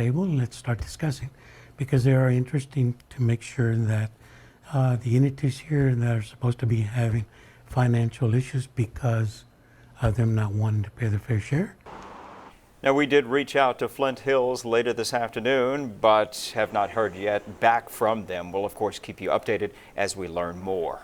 table and let's start discussing, because they are interesting to make sure that the entities here that are supposed to be having financial issues because of them not wanting to pay their fair share. Now, we did reach out to Flint Hills later this afternoon, but have not heard yet back from them. We'll, of course, keep you updated as we learn more.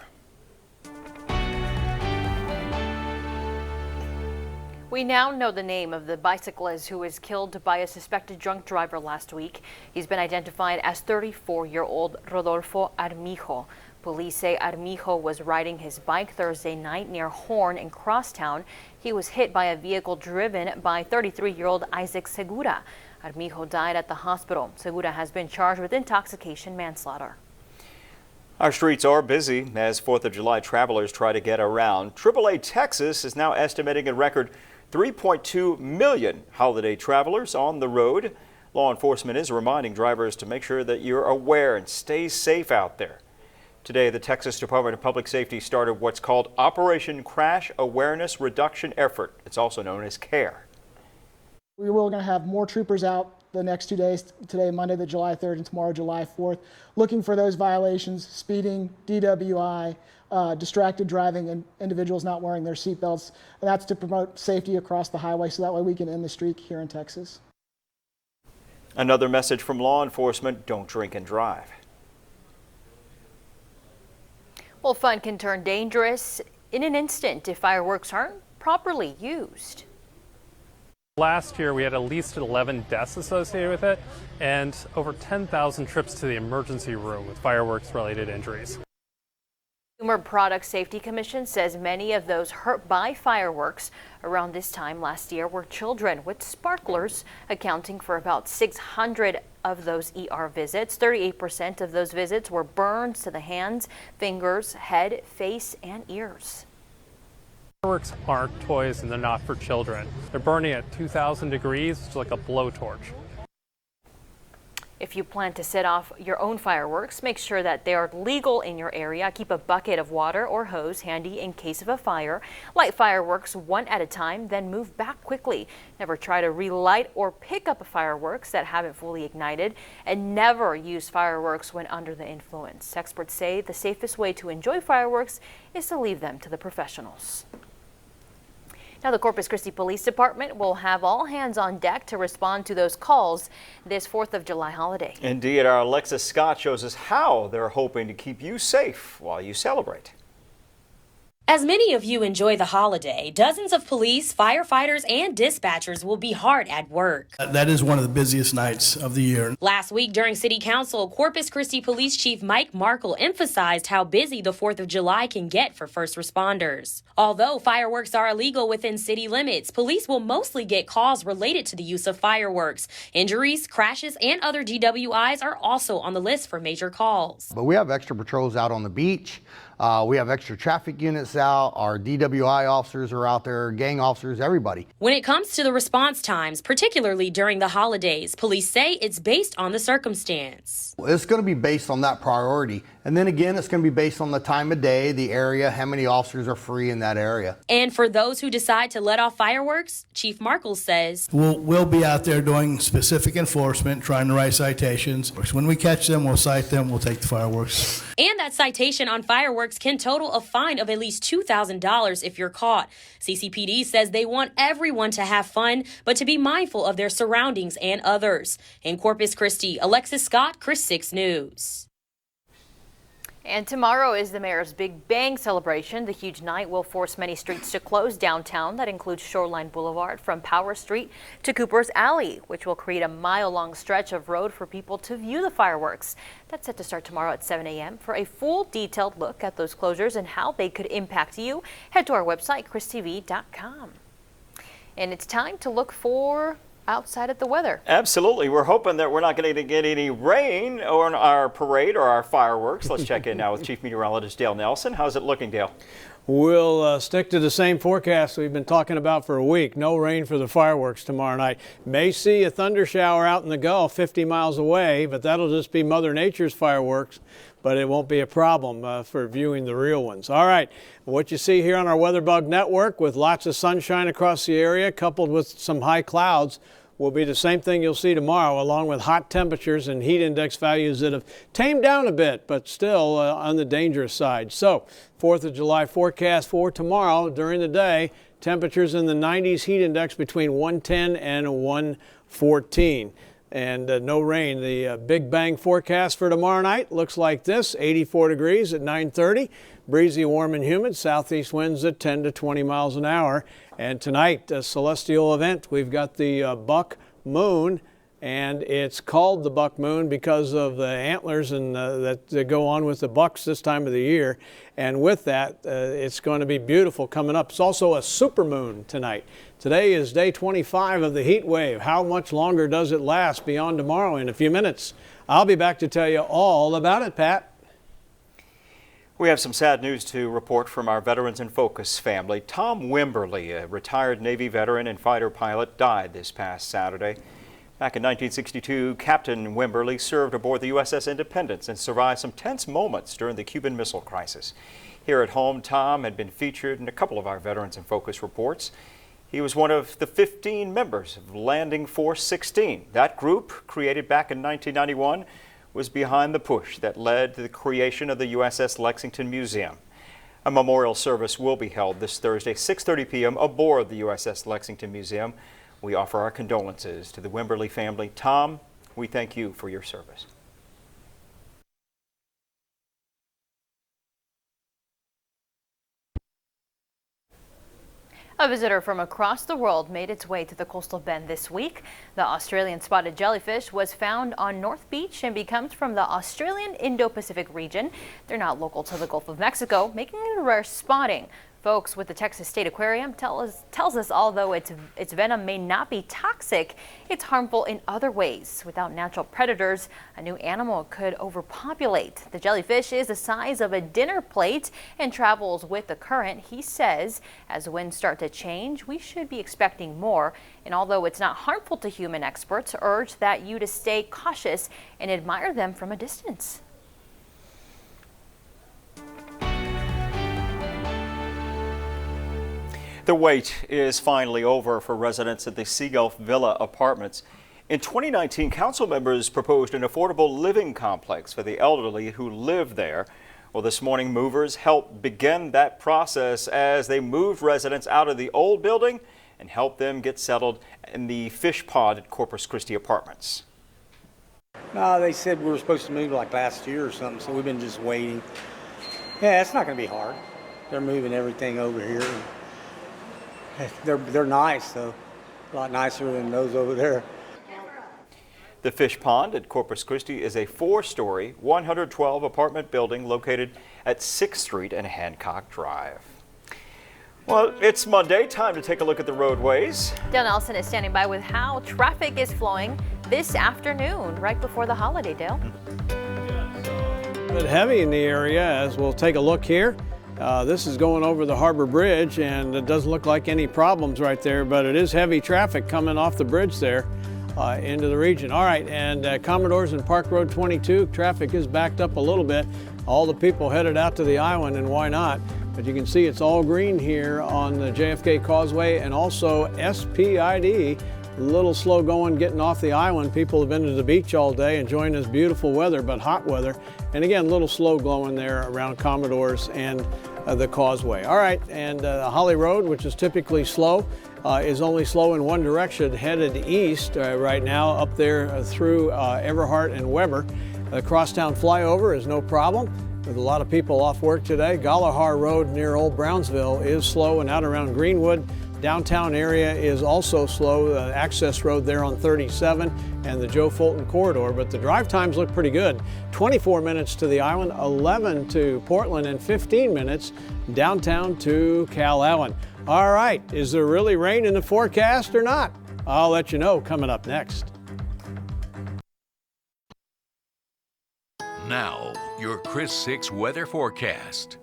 We now know the name of the bicyclist who was killed by a suspected drunk driver last week. He's been identified as 34-year-old Rodolfo Armijo. Police say Armijo was riding his bike Thursday night near Horn in Crosstown. He was hit by a vehicle driven by 33-year-old Isaac Segura. Armijo died at the hospital. Segura has been charged with intoxication manslaughter. Our streets are busy as 4th of July travelers try to get around. AAA Texas is now estimating a record 3.2 million holiday travelers on the road. Law enforcement is reminding drivers to make sure that you're aware and stay safe out there. Today, the Texas Department of Public Safety started what's called Operation Crash Awareness Reduction Effort. It's also known as CARE. We were going to have more troopers out the next 2 days, today, Monday, the July 3rd, and tomorrow, July 4th, looking for those violations: speeding, DWI, distracted driving, and individuals not wearing their seatbelts. And that's to promote safety across the highway, so that way we can end the streak here in Texas. Another message from law enforcement: don't drink and drive. Well, fun can turn dangerous in an instant if fireworks aren't properly used. Last year, we had at least 11 deaths associated with it and over 10,000 trips to the emergency room with fireworks-related injuries. Consumer Product Safety Commission says many of those hurt by fireworks around this time last year were children, with sparklers accounting for about 600 of those ER visits. 38% of those visits were burns to the hands, fingers, head, face, and ears. Fireworks aren't toys and they're not for children. They're burning at 2,000 degrees, it's like a blowtorch. If you plan to set off your own fireworks, make sure that they are legal in your area. Keep a bucket of water or hose handy in case of a fire. Light fireworks one at a time, then move back quickly. Never try to relight or pick up fireworks that haven't fully ignited, and never use fireworks when under the influence. Experts say the safest way to enjoy fireworks is to leave them to the professionals. Now, the Corpus Christi Police Department will have all hands on deck to respond to those calls this 4th of July holiday. Indeed, our Alexis Scott shows us how they're hoping to keep you safe while you celebrate. As many of you enjoy the holiday, dozens of police, firefighters, and dispatchers will be hard at work. That is one of the busiest nights of the year. Last week during City Council, Corpus Christi Police Chief Mike Markle emphasized how busy the 4th of July can get for first responders. Although fireworks are illegal within city limits, police will mostly get calls related to the use of fireworks. Injuries, crashes, and other DWIs are also on the list for major calls. But we have extra patrols out on the beach. We have extra traffic units out. Our DWI officers are out there, gang officers, everybody. When it comes to the response times, particularly during the holidays, police say it's based on the circumstance. It's going to be based on that priority. And then again, it's going to be based on the time of day, the area, how many officers are free in that area. And for those who decide to let off fireworks, Chief Markle says, We'll be out there doing specific enforcement, trying to write citations. When we catch them, we'll cite them, we'll take the fireworks. And that citation on fireworks can total a fine of at least $2,000 if you're caught. CCPD says they want everyone to have fun, but to be mindful of their surroundings and others. In Corpus Christi, Alexis Scott, Chris 6 News. And tomorrow is the mayor's Big Bang celebration. The huge night will force many streets to close downtown. That includes Shoreline Boulevard from Power Street to Cooper's Alley, which will create a mile-long stretch of road for people to view the fireworks. That's set to start tomorrow at 7 a.m. For a full detailed look at those closures and how they could impact you, head to our website, christv.com. And it's time to look for outside at the weather. Absolutely. We're hoping that we're not going to get any rain on our parade or our fireworks. Let's check in now with Chief Meteorologist Dale Nelson. How's it looking, Dale? We'll stick to the same forecast we've been talking about for a week. No rain for the fireworks tomorrow night. May see a thunder shower out in the Gulf 50 miles away, but that'll just be Mother Nature's fireworks. But it won't be a problem for viewing the real ones. All right, what you see here on our WeatherBug network with lots of sunshine across the area coupled with some high clouds will be the same thing you'll see tomorrow, along with hot temperatures and heat index values that have tamed down a bit, but still on the dangerous side. So, 4th of July forecast for tomorrow during the day, temperatures in the 90s, heat index between 110 and 114. And no rain. The Big Bang forecast for tomorrow night looks like this: 84 degrees at 9:30, breezy, warm and humid, southeast winds at 10 to 20 miles an hour. And tonight, a celestial event. We've got the buck moon, and it's called the buck moon because of the antlers and that go on with the bucks this time of the year. And with that, it's going to be beautiful coming up. It's also a supermoon tonight. Today is day 25 of the heat wave. How much longer does it last beyond tomorrow? In a few minutes, I'll be back to tell you all about it, Pat. We have some sad news to report from our Veterans in Focus family. Tom Wimberly, a retired Navy veteran and fighter pilot, died this past Saturday. Back in 1962, Captain Wimberly served aboard the USS Independence and survived some tense moments during the Cuban Missile Crisis. Here at home, Tom had been featured in a couple of our Veterans in Focus reports. He was one of the 15 members of Landing Force 16. That group, created back in 1991, was behind the push that led to the creation of the USS Lexington Museum. A memorial service will be held this Thursday, 6:30 p.m. aboard the USS Lexington Museum. We offer our condolences to the Wimberly family. Tom, we thank you for your service. A visitor from across the world made its way to the coastal bend this week. The Australian spotted jellyfish was found on North Beach and comes from the Australian Indo-Pacific region. They're not local to the Gulf of Mexico, making it a rare spotting. Folks with the Texas State Aquarium tells us although its venom may not be toxic, it's harmful in other ways. Without natural predators, a new animal could overpopulate. The jellyfish is the size of a dinner plate and travels with the current. He says as winds start to change, we should be expecting more. And although it's not harmful to human, experts urge that you to stay cautious and admire them from a distance. The wait is finally over for residents at the Seagulph Villa Apartments. In 2019, council members proposed an affordable living complex for the elderly who live there. Well, this morning, movers helped begin that process as they moved residents out of the old building and helped them get settled in the Fish Pond at Corpus Christi Apartments. No, they said we were supposed to move like last year or something, so we've been just waiting. Yeah, it's not going to be hard. They're moving everything over here. They're nice, though. A lot nicer than those over there. The Fish Pond at Corpus Christi is a 4-story, 112 apartment building located at 6th Street and Hancock Drive. Well, it's Monday, time to take a look at the roadways. Dale Nelson is standing by with how traffic is flowing this afternoon, right before the holiday, Dale. A bit heavy in the area as we'll take a look here. This is going over the Harbor Bridge, and it doesn't look like any problems right there, but it is heavy traffic coming off the bridge there into the region. All right, and Commodores and Park Road 22, traffic is backed up a little bit. All the people headed out to the island, and why not? But you can see it's all green here on the JFK Causeway and also SPID. A little slow going getting off the island. People have been to the beach all day enjoying this beautiful weather, but hot weather. And again, a little slow going there around Commodores and the Causeway. All right, and Holly Road, which is typically slow, is only slow in one direction, headed east right now up there through Everhart and Weber. The Crosstown flyover is no problem. With a lot of people off work today. Galahar Road near Old Brownsville is slow, and out around Greenwood. Downtown area is also slow, access road there on 37 and the Joe Fulton corridor, but the drive times look pretty good. 24 minutes to the island, 11 to Portland, and 15 minutes downtown to Cal Allen. All right, is there really rain in the forecast or not? I'll let you know coming up next. Now, your Chris 6 weather forecast.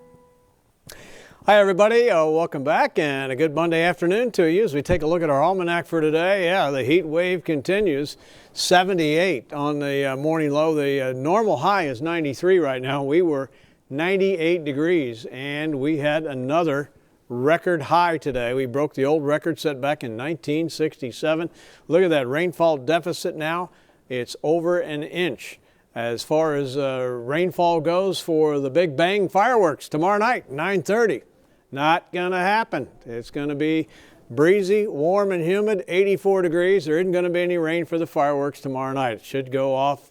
Hi everybody, welcome back and a good Monday afternoon to you as we take a look at our almanac for today. Yeah, the heat wave continues. 78 on the morning low. The normal high is 93 right now. We were 98 degrees and we had another record high today. We broke the old record set back in 1967. Look at that rainfall deficit now. It's over an inch. As far as rainfall goes for the Big Bang fireworks tomorrow night, 9:30. Not going to happen. It's going to be breezy, warm and humid, 84 degrees. There isn't going to be any rain for the fireworks tomorrow night. It should go off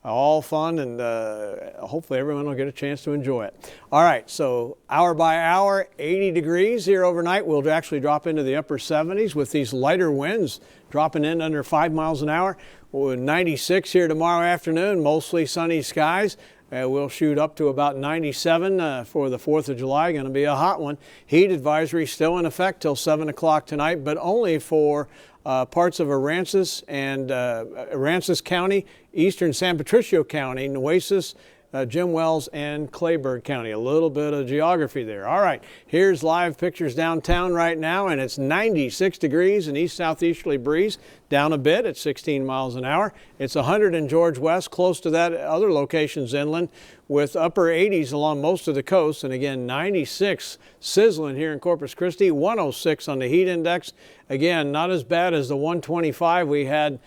all fun, and hopefully everyone will get a chance to enjoy it. All right, so hour by hour, 80 degrees here overnight. We'll actually drop into the upper 70s with these lighter winds dropping in under 5 miles an hour. 96 here tomorrow afternoon, mostly sunny skies. We'll shoot up to about 97 for the 4th of July. Going to be a hot one. Heat advisory still in effect till 7 o'clock tonight, but only for parts of Aransas and Aransas County, eastern San Patricio County, Nueces, Jim Wells, and Clayburgh County. A little bit of geography there. All right, here's live pictures downtown right now, and it's 96 degrees, an east-southeasterly breeze, down a bit at 16 miles an hour. It's 100 in George West, close to that other locations inland, with upper 80s along most of the coast, and again 96 sizzling here in Corpus Christi, 106 on the heat index. Again, not as bad as the 125 we had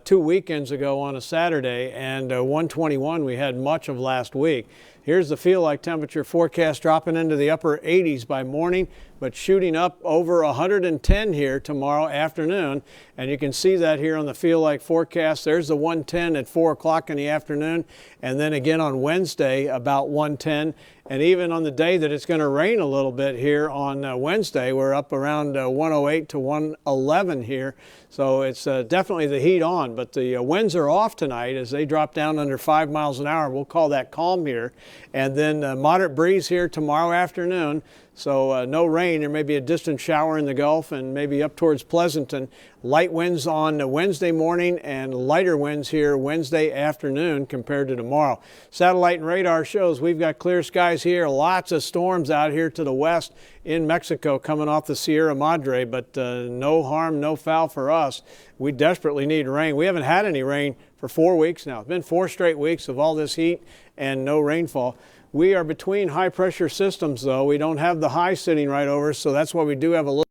2 weekends ago on a Saturday, and 121 we had much of last week. Here's the feel-like temperature forecast, dropping into the upper 80s by morning, but shooting up over 110 here tomorrow afternoon. And you can see that here on the feel-like forecast. There's the 110 at 4 o'clock in the afternoon, and then again on Wednesday about 110. And even on the day that it's going to rain a little bit here on Wednesday, we're up around 108 to 111 here. So it's definitely the heat on, but the winds are off tonight as they drop down under 5 miles an hour. We'll call that calm here. And then moderate breeze here tomorrow afternoon. So no rain. There may be a distant shower in the Gulf and maybe up towards Pleasanton. Light winds on Wednesday morning and lighter winds here Wednesday afternoon compared to tomorrow. Satellite and radar shows we've got clear skies here. Lots of storms out here to the west in Mexico coming off the Sierra Madre, but no harm, no foul for us. We desperately need rain. We haven't had any rain for 4 weeks now. It's been 4 straight weeks of all this heat and no rainfall. We are between high pressure systems though. We don't have the high sitting right over us, so that's why we do have a little